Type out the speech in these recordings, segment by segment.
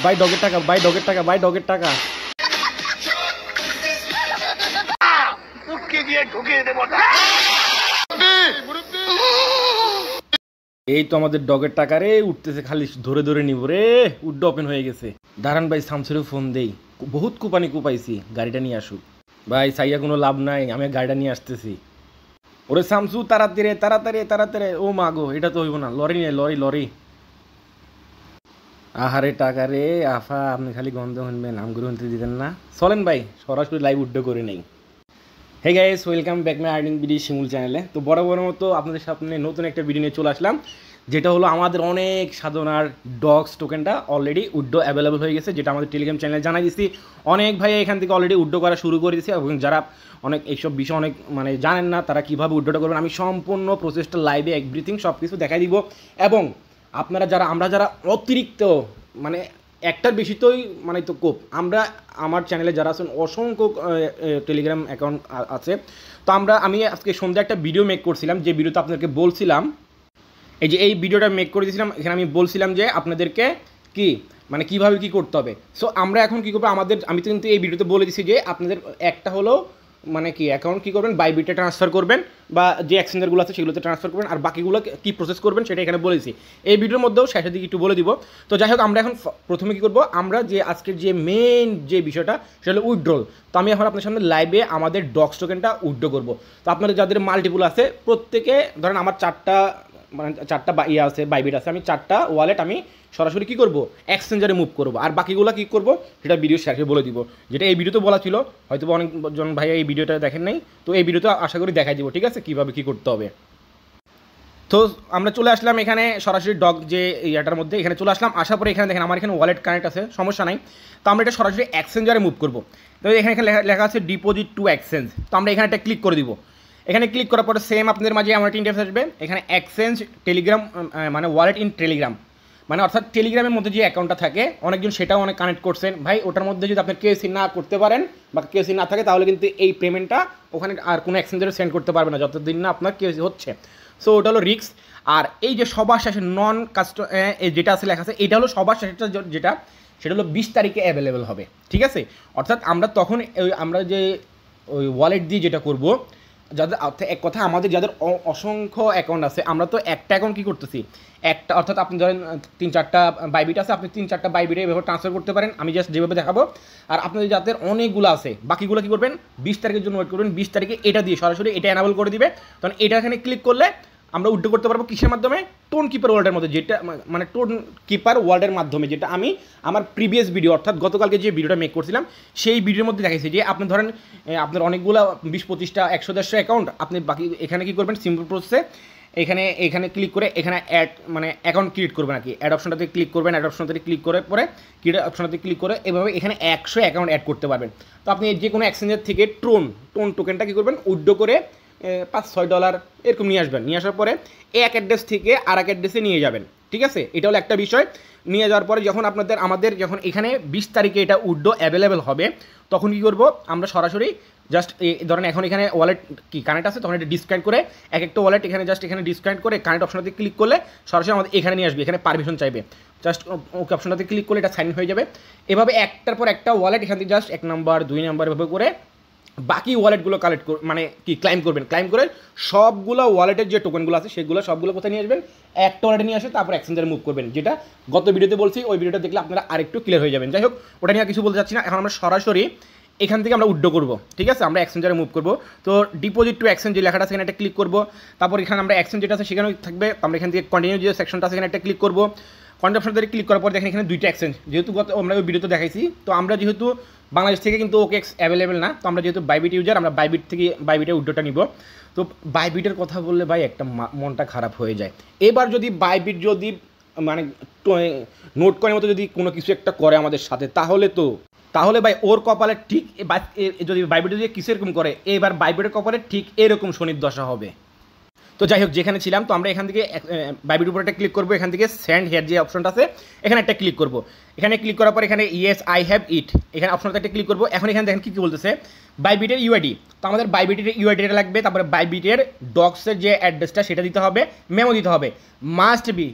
ভাই ডগের টাকা, ভাই ডগের টাকা, ভাই ডগের টাকা। এই তো আমাদের ডগের টাকা রে, উঠতেছে খালি ধরে ধরে নিব রে। উড্ড ওপেন হয়ে গেছে। দাঁড়ান ভাই, শামসুরেও ফোন দেই, বহুত কুপানি কুপাইছি, গাড়িটা নিয়ে আসুক। ভাই সাইয়া কোনো লাভ নাই, আমি গাড়িটা নিয়ে আসতেছি। ওরে শামসু তাড়াতাড়ি তাড়াতাড়ি তাড়াতাড়ি। ও মা গো, এটা তো হইব না, লরি নিয়ে লরি লরি। আহারে টাকা রে আফা, আপনি খালি গন্ধ শুনবেন, আমগুলো শুনতে দিতেন না। চলেন ভাই সরাসরি লাইভ উড্ড করে নেই। Hey guys, welcome back my earning BD Shimul চ্যানেলে। তো বড় মতো আপনাদের সামনে নতুন একটা ভিডিও নিয়ে চলে আসলাম, যেটা হলো আমাদের অনেক সাধনার ডগস টোকেনটা অলরেডি উড্ডো অ্যাভেলেবল হয়ে গেছে, যেটা আমাদের টেলিগ্রাম চ্যানেলে জানাই দিচ্ছি। অনেক ভাই এখান থেকে অলরেডি উড্ডো করা শুরু করে দিয়েছে, এবং যারা অনেক এইসব বিষয় অনেক মানে জানেন না, তারা কীভাবে উড্ডোটা করবেন, আমি সম্পূর্ণ প্রসেসটা লাইভে এভরিথিং সব কিছু দেখাই দিব। এবং আপনারা যারা, আমরা যারা অতিরিক্ত মানে একটার বেশি তোই মানে তো কোপ, আমরা আমার চ্যানেলে যারা আছেন অসংখ্য টেলিগ্রাম অ্যাকাউন্ট আছে। তো আমি আজকে সন্ধ্যা একটা ভিডিও মেক করছিলাম, যে ভিডিওতে আপনাদেরকে বলছিলাম, এই যে এই ভিডিওটা মেক করে দিয়েছিলাম, এখানে আমি বলছিলাম যে আপনাদেরকে কি মানে কীভাবে কী করতে হবে। সো আমরা এখন কী করবো, আমি তো কিন্তু এই ভিডিওতে বলে দিচ্ছি যে আপনাদের একটা হলো মানে কি অ্যাকাউন্ট কী করবেন, বাইবিটে ট্রান্সফার করবেন, বা যে এক্সচেঞ্জারগুলো আছে সেগুলোতে ট্রান্সফার করবেন, আর বাকিগুলো কী প্রসেস করবেন সেটা এখানে বলেছি। এই ভিডিওর মধ্যেও শেষের দিকে একটু বলে দিব। তো যাই হোক, আমরা এখন প্রথমে কী করবো, আমরা যে আজকের যে মেন যে বিষয়টা সেটা হলো উইথড্রল। তো আমি এখন আপনার সামনে লাইভে আমাদের ডগস টোকেনটা উইথড্র করবো। তো আপনাদের যাদের মাল্টিপুল আছে, প্রত্যেকে ধরেন আমার চারটা আছে বাইবিট আছে, আমি চারটা ওয়ালেট আমি সরাসরি কী করবো, এক্সচেঞ্জারে মুভ করবো, আর বাকিগুলো কী করবো সেটা ভিডিও শেষে বলে দিব। যেটা এই ভিডিওতে বলা ছিল, হয়তো অনেকজন ভাই এই ভিডিওটা দেখেন নাই, তো এই ভিডিওতে আশা করি দেখাই দিব, ঠিক আছে, কীভাবে কী করতে হবে। তো আমরা চলে আসলাম এখানে সরাসরি ডগ যে ইয়াটার মধ্যে, এখানে চলে আসলাম। আসার পরে এখানে দেখেন আমার এখানে ওয়ালেট কানেক্ট আছে, সমস্যা নাই। তো আমরা এটা সরাসরি এক্সচেঞ্জারে মুভ করবো। তো এখানে লেখা আছে ডিপোজিট টু এক্সচেঞ্জ। তো আমরা এখানে একটা ক্লিক করে দিব। এখানে ক্লিক করার পরে সেম আপনাদের মাঝে আমার একটা ইন্টারফেস আসবে, এখানে এক্সচেঞ্জ টেলিগ্রাম মানে ওয়ালেট ইন টেলিগ্রাম, মানে অর্থাৎ টেলিগ্রামের মধ্যে যে অ্যাকাউন্টটা থাকে, অনেকজন সেটাও অনেক কানেক্ট করছেন ভাই। ওটার মধ্যে যদি আপনি কেওসি না করতে পারেন বা কেওসি না থাকে, তাহলে কিন্তু এই পেমেন্টটা ওখানে আর কোনো এক্সচেঞ্জারে সেন্ড করতে পারবে না যতদিন না আপনার কেওসি হচ্ছে। সো ওটা হলো রিস্ক। আর এই যে সবার শেষে নন কাস্টম যেটা আছে লেখা আছে, এটা হলো সবার শেষেটা, যেটা সেটা হলো 20 তারিখে অ্যাভেলেবেল হবে, ঠিক আছে। অর্থাৎ আমরা তখন আমরা যে ওই ওয়ালেট দিয়ে যেটা করবো, যাদের এক কথা আমাদের যাদের অসংখ্য অ্যাকাউন্ট আছে, আমরা তো একটা অ্যাকাউন্ট কী করতেছি, একটা অর্থাৎ আপনি ধরেন 3-4টা বাইবিট আছে, আপনি 3-4টা বাইবিটে এভাবে ট্রান্সফার করতে পারেন, আমি জাস্ট যেভাবে দেখাবো। আর আপনাদের যাদের অনেকগুলো আছে, বাকিগুলো কী করবেন, 20 তারিখের জন্য ওয়েট করবেন। 20 তারিখে এটা দিয়ে সরাসরি এটা এনাবেল করে দিবে, তখন এটা এখানে ক্লিক করলে আমরা উইথড্র করতে পারবো। কিসের মাধ্যমে, টোন কিপার ওয়ার্ল্ডের মধ্যে, যেটা মানে টোন কিপার ওয়ার্ল্ডের মাধ্যমে, যেটা আমি আমার প্রিভিয়াস ভিডিও অর্থাৎ গতকালকে যে ভিডিওটা মেক করছিলাম সেই ভিডিওর মধ্যে দেখাইছি। যে আপনি ধরেন আপনার অনেকগুলো 20-25টা 100-150 অ্যাকাউন্ট, আপনি বাকি এখানে কী করবেন, সিম্পল প্রসেসে এখানে ক্লিক করে এখানে অ্যাড মানে অ্যাকাউন্ট ক্রিয়েট করবেন আর কি। অ্যাড অপশনটাতে ক্লিক করবেন, অ্যাড অপশনটাতে ক্লিক করে পরে ক্রিয়েট অপশনটাতে ক্লিক করে এভাবে এখানে 100 অ্যাকাউন্ট অ্যাড করতে পারবেন। তো আপনি যে কোনো এক্সচেঞ্জের থেকে টোন টোকেনটা কী করবেন, উইথড্র করে $5-6 এরকম নিয়ে আসবেন। নিয়ে আসার পরে এক অ্যাড্রেস থেকে আর এক অ্যাড্রেসে নিয়ে যাবেন, ঠিক আছে। এটা হলো একটা বিষয়। নিয়ে যাওয়ার পরে যখন আমাদের যখন এখানে 20 তারিখে এটা উইথড্র অ্যাভেলেবেল হবে, তখন কী করবো, আমরা সরাসরি জাস্ট ধরেন এখন এখানে ওয়ালেট কি কানেক্ট আছে, তখন এটা ডিসকানেক্ট করে এক একটা ওয়ালেট এখানে জাস্ট এখানে ডিসকানেক্ট করে কানেক্ট অপশনটাতে ক্লিক করলে সরাসরি আমাদের এখানে নিয়ে আসবে। এখানে পারমিশন চাইবে, জাস্ট ওকে অপশনটাতে ক্লিক করলে এটা সাইন হয়ে যাবে। এভাবে একটার পর একটা ওয়ালেট এখান থেকে জাস্ট 1 নাম্বার 2 নাম্বার এভাবে করে বাকি ওয়ালেটগুলো কালেক্ট মানে কি ক্লাইম করবেন। ক্লাইম করে সবগুলো ওয়ালেটের যে টোকেনগুলো আছে সেগুলো সবগুলো কোথায় নিয়ে আসবেন, একটা ওয়ালেটে নিয়ে আসে, তারপর এক্সচেঞ্জারে মুভ করবেন। যেটা গত ভিডিওতে বলছি, ওই ভিডিওটা দেখলে আপনারা আরেকটু ক্লিয়ার হয়ে যাবেন। যাই হোক, ওটা নিয়ে কিছু বলতে চাচ্ছি না। এখন আমরা সরাসরি এখান থেকে আমরা উইথড্র করবো, ঠিক আছে। আমরা এক্সচেঞ্জারে মুভ করবো। তো ডিপোজিট টু এক্সচেঞ্জ যে লেখাটা আছে এখানে একটা ক্লিক করবো। তারপর এখানে আমরা এক্সচেঞ্জ যেটা আছে সেখানেও থাকবে, আমরা এখান থেকে কন্টিনিউ যে সেকশনটা আছে এখানে একটা ক্লিক করবো। কন্টিনিউ অপশনটাতে ক্লিক করার পর দেখেন এখানে 2টা এক্সচেঞ্জ, যেহেতু আমরা ওই ভিডিওতে দেখাইছি। তো আমরা যেহেতু বাংলাদেশ থেকে কিন্তু ওকেএক্স অ্যাভেলেবেল না, তো আমরা যেহেতু বাইবিট ইউজার, আমরা বাইবিটের উইথড্রটা নিব। তো বাইবিটের কথা বললে ভাই একটা মনটা খারাপ হয়ে যায়। এবার যদি বাইবিট যদি মানে নোট কয়েনের মতো যদি কোনো কিছু একটা করে আমাদের সাথে, তাহলে ভাই ওর কপালে ঠিক যদি বাইবিট যদি কিছু এরকম করে, এবার বাইবিটের কপালে ঠিক এরকম শনির দশা হবে। তো যাই হোক, যেখানে ছিলাম, তো আমরা এখান থেকে বাইবিট উপরে একটা ক্লিক করবো। এখান থেকে সেন্ড হেয়ার যে অপশনটা আছে এখানে একটা ক্লিক করবো। এখানে ক্লিক করার পর এখানে ইয়েস আই হ্যাভ ইট এখানে অপশনটা একটা ক্লিক করবো। এখন এখানে দেখেন কী বলতেছে, বাইবিটের ইউআইডি। তো আমাদের বাইবিটের ইউআইডিটা লাগবে, তারপরে বাইবিটের ডগসের যে অ্যাড্রেসটা সেটা দিতে হবে, মেমো দিতে হবে, মাস্ট বি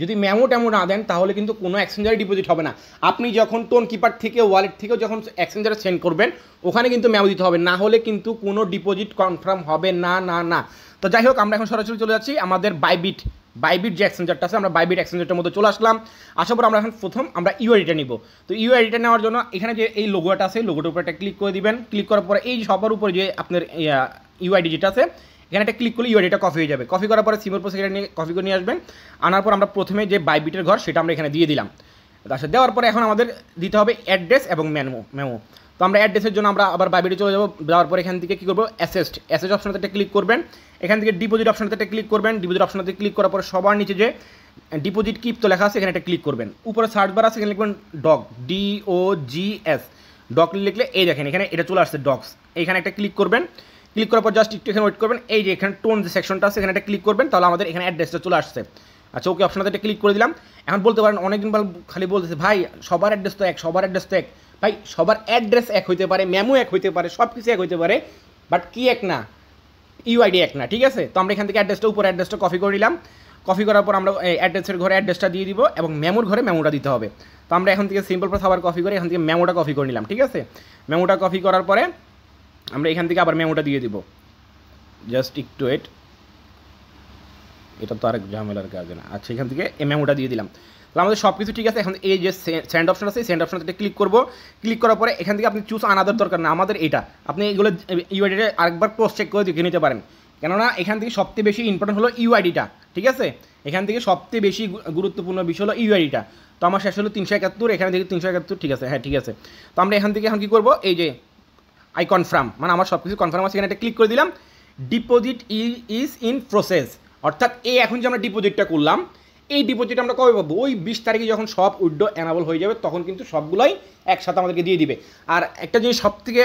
যদি মেমো টেমো না দেন তাহলে কিন্তু কোনো এক্সচেঞ্জারে ডিপোজিট হবে না। আপনি যখন টোন কিপার থেকে ওয়ালেট থেকেও যখন এক্সচেঞ্জারে সেন্ড করবেন ওখানে কিন্তু মেমো দিতে হবে, না হলে কিন্তু কোনো ডিপোজিট কনফার্ম হবে না না না। তো যাই হোক আমরা এখন সরাসরি চলে যাচ্ছি আমাদের বাইবিট যে এক্সচেঞ্জারটা আছে, আমরা বাইবিট এক্সচেঞ্জারটার মধ্যে চলে আসলাম। আসার পর আমরা এখন প্রথম আমরা ইউআইডিটা নিব। তো ইউআইডিটা নেওয়ার জন্য এখানে যে এই লোগোটা আছে লোগোটার উপর একটা ক্লিক করে দিবেন। ক্লিক করার পরে এই সবার উপরে যে আপনার ইউআইডি যেটা আছে এখানে একটা ক্লিক করলে ইউআইডিটা কপি হয়ে যাবে। কপি করার পরে সিমের প্রসেস নিয়ে কপি করে নিয়ে আসবেন। আনার পর আমরা প্রথমে যে বাইবিটের ঘর সেটা আমরা এখানে দিয়ে দিলাম। তারপর দেওয়ার পরে এখন আমাদের দিতে হবে অ্যাড্রেস এবং মেমো। তো আমরা অ্যাড্রেসের জন্য আমরা আবার বাইবিটে চলে যাবো। যাওয়ার পর এখান থেকে কী করবো, অ্যাসেস্ট অপশনটাতে একটা ক্লিক করবেন। এখান থেকে ডিপোজিট অপশনটাতে একটা ক্লিক করবেন। ডিপোজিট অপশনটাতে ক্লিক করার পরে সবার নিচে যে ডিপোজিট কিপ তো লেখা আছে এখানে একটা ক্লিক করবেন। উপরে সার্চ বার আছে এখানে লিখবেন ডগ, DOGS। ডগ লিখলে এই দেখেন এখানে এটা চলে আসছে ডগস, এইখানে একটা ক্লিক করবেন। ক্লিক করার পর জাস্ট একটু এখানে ওয়েট করবেন। এই যে এখানে টোন যে সেকশনটা আছে এখানে একটা ক্লিক করবেন, তাহলে আমাদের এখানে অ্যাড্রেসটা চলে আসছে। আচ্ছা ওকে অপশনটাতে একটা ক্লিক করে দিলাম। এখন বলতে পারেন অনেকদিন খালি বলতেছে ভাই সবার অ্যাড্রেস তো এক, সবার অ্যাড্রেস তো এক। ভাই সবার অ্যাড্রেস এক হইতে পারে, মেমো এক হইতে পারে, সব কিছু এক হইতে পারে, বাট কি এক না, ইউআইডি এক না, ঠিক আছে। তো আমরা এখান থেকে অ্যাড্রেসটা উপরে অ্যাড্রেসটা কপি করে নিলাম। কপি করার পর আমরা অ্যাড্রেসের ঘরে অ্যাড্রেসটা দিয়ে দিব এবং মেমোর ঘরে মেমোটা দিতে হবে। তো আমরা এখন থেকে সিম্পল প্লাস আবার কপি করে এখান থেকে মেমোটা কপি করে নিলাম, ঠিক আছে। মেমোটা কপি করার পরে আমরা এখান থেকে আবার মেমোটা দিয়ে দিব। জাস্ট একটু ওয়েট, এটা তো আরেক ঝামেলার কাজ না। আচ্ছা এখান থেকে এই মেমোটা দিয়ে দিলাম। তাহলে আমাদের সব কিছু ঠিক আছে। এখন এই যে সেন্ড অপশন আছে সেন্ড অপশনটাতে ক্লিক করবো। ক্লিক করার পরে এখান থেকে আপনি চুজ আনাদার দরকার না, আমাদের এটা আপনি এগুলো ইউআইডিটা আরেকবার ক্রস চেক করে দেখে নিতে পারেন, কেননা এখান থেকে সবচেয়ে বেশি ইম্পর্টেন্ট হলো ইউআইডিটা, ঠিক আছে। এখান থেকে সবচেয়ে বেশি গুরুত্বপূর্ণ বিষয় হলো ইউআইডিটা। তো আমার শেষ হলো 371, এখানে থেকে 371, ঠিক আছে, হ্যাঁ ঠিক আছে। তো আমরা এখান থেকে এখন কী করবো, এই যে আই কনফার্ম, মানে আমার সব কিছু কনফার্ম আছে, এখানে একটা ক্লিক করে দিলাম। ডিপোজিট ইজ ইন প্রসেস, অর্থাৎ এই এখন যে আমরা ডিপোজিটটা করলাম এই ডিপোজিট আমরা কবে পাবো, ওই 20 তারিখে যখন সব উইথড্র এনাবল হয়ে যাবে তখন কিন্তু সবগুলোই একসাথে আমাদেরকে দিয়ে দিবে। আর একটা জিনিস সব থেকে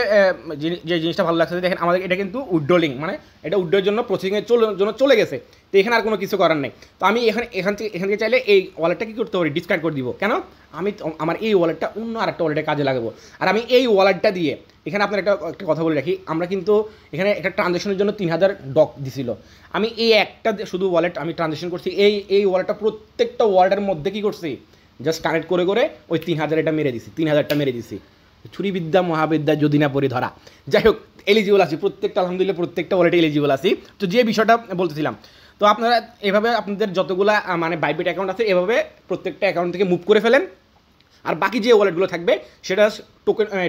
যে জিনিসটা ভালো লাগছে দেখেন, আমাদের এটা কিন্তু উইথড্র লিঙ্ক, মানে এটা উইথড্রর জন্য প্রসেসিংয়ের জন্য চলে গেছে। তো এখানে আর কোনো কিছু করার নেই। তো আমি এখান থেকে চাইলে এই ওয়ালেটটা কী করতে পারি, ডিসকার্ড করে দিব। কেন, আমি আমার এই ওয়ালেটটা অন্য আরেকটা ওয়ালেটে কাজে লাগাবো। আর আমি এই ওয়ালেটটা দিয়ে এখানে আপনার একটা কথা বলে রাখি, আমরা কিন্তু এখানে একটা ট্রানজ্যাকশনের জন্য 3000 ডক দিছিল। আমি এই একটা শুধু ওয়ালেট আমি ট্রানজ্যাকশন করছি, এই ওয়ালেটটা প্রত্যেকটা ওয়ালেটের মধ্যে কী করছি, জাস্ট কানেক্ট করে ওই 3000 এটা মেরে দিছি, 3000টা মেরে দিছি। ছুরিবিদ্যা মহাবিদ্যা যদি না পড়ি ধরা। যাই হোক এলিজিবল আছি প্রত্যেকটা, আলহামদুলিল্লাহ প্রত্যেকটা ওয়ালেটে এলিজিবল আছি। তো যে বিষয়টা বলতেছিলাম, তো আপনারা এভাবে আপনাদের যতগুলা মানে বাইবিট অ্যাকাউন্ট আছে এভাবে প্রত্যেকটা অ্যাকাউন্ট থেকে মুভ করে ফেলেন। আর বাকি যে ওয়ালেটগুলো থাকবে সেটা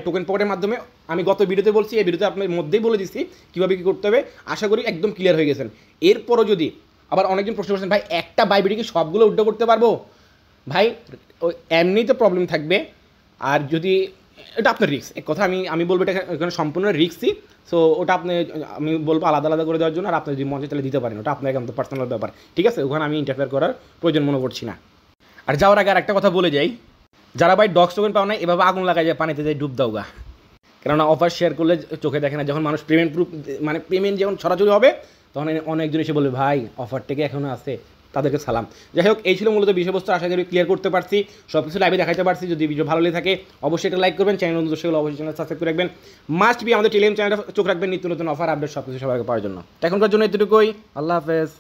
টোকেন পকেটের মাধ্যমে, আমি গত ভিডিওতে বলছি, এই ভিডিওতে আপনার মধ্যেই বলে দিচ্ছি কীভাবে কী করতে হবে। আশা করি একদম ক্লিয়ার হয়ে গেছেন। এরপরও যদি আবার অনেকজন প্রশ্ন করছেন ভাই একটা বাইবিটে কি সবগুলো উইথড্র করতে পারবো, ভাই ওই এমনিতে প্রবলেম থাকবে। আর যদি এটা আপনার রিস্ক, এক কথা আমি বলবো এটা এখানে সম্পূর্ণ রিস্কই। সো ওটা আমি বলবো আলাদা আলাদা করে দেওয়ার জন্য, আর আপনি যদি মন চায় তাহলে দিতে পারেন, ওটা আপনার একান্ত পার্সোনাল ব্যাপার, ঠিক আছে। ওখানে আমি ইন্টারফেয়ার করার প্রয়োজন মনে করছি না। আর যাওয়ার আগে আর একটা কথা বলে যাই, যারা ভাই ডক্স টোকেন পাও না এভাবে আগুন লাগায় যায় পানিতে যায় ডুব দাও গা, কেননা অফার শেয়ার করলে চোখে দেখে না। যখন মানুষ পেমেন্ট যখন সরাসরি হবে তখন অনেকজন এসে বলবে ভাই অফারটাকে এখনও আছে, তাদেরকে সালাম। যাই হোক এই ছিল মূলত বিষয়বস্তু, আশা করি ক্লিয়ার করতে পারছি, সব কিছু লাইভে দেখাতে পারছি। যদি ভিডিও ভালো লেগে থাকে অবশ্যই একটা লাইক করবেন, চ্যানেল নতুন দর্শক হলে অবশ্যই চ্যানেল সাবস্ক্রাইব করে রাখবেন। মাস্ট বি আমাদের টেলিগ্রাম চ্যানেলটা চোখ রাখবেন নিত্য নতুন অফার আপডেট সব কিছু সবাইকে পাওয়ার জন্য। এখনকার জন্য এতটুকুই, আল্লাহ হাফেজ।